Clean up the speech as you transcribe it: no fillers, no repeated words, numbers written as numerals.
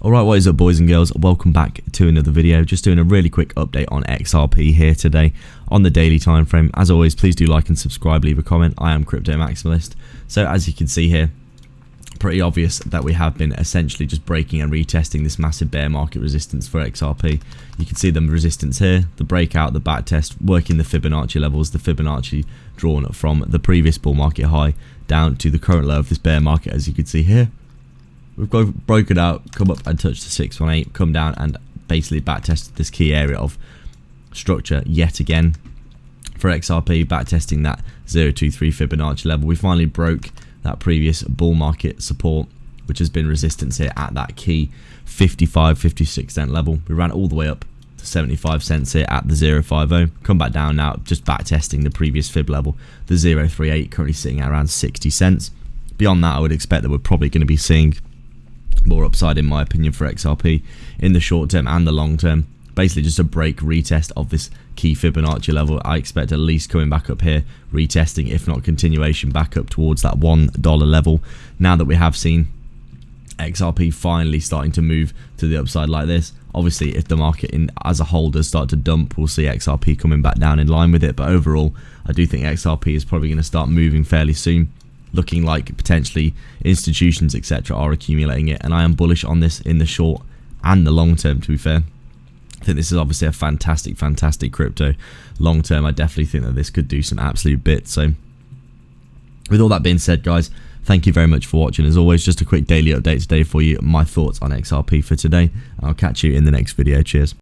Alright, what is up boys and girls, welcome back to another video. Just doing a really quick update on XRP here today on the daily time frame. As always, please do like and subscribe, leave a comment. I am Crypto Maximalist. So as you can see here, pretty obvious that we have been essentially just breaking and retesting this massive bear market resistance for XRP. You can see the resistance here, the breakout, the back test, working the Fibonacci levels, the Fibonacci drawn from the previous bull market high down to the current low of this bear market, as you can see here. We've broken out, come up and touched the 618, come down and basically back tested this key area of structure yet again for XRP, back testing that 023 Fibonacci level. We finally broke that previous bull market support, which has been resistance here at that key 56 cent level. We ran all the way up to 75 cents here at the 050, come back down now, just back testing the previous fib level, the 038, currently sitting at around 60 cents. Beyond that, I would expect that we're probably going to be seeing more upside, in my opinion, for XRP in the short term and the long term. Basically just a break retest of this key Fibonacci level. I expect at least coming back up here, retesting, if not continuation, back up towards that $1 level. Now that we have seen XRP finally starting to move to the upside like this, obviously if the market as a whole does start to dump, we'll see XRP coming back down in line with it. But overall, I do think XRP is probably going to start moving fairly soon, looking like potentially institutions etc are accumulating it, and I am bullish on this in the short and the long term, to be fair. I think this is obviously a fantastic crypto. Long term, I definitely think that this could do some absolute bits. So with all that being said, guys, thank you very much for watching. As always, just a quick daily update today for you, my thoughts on XRP for today. I'll catch you in the next video. Cheers.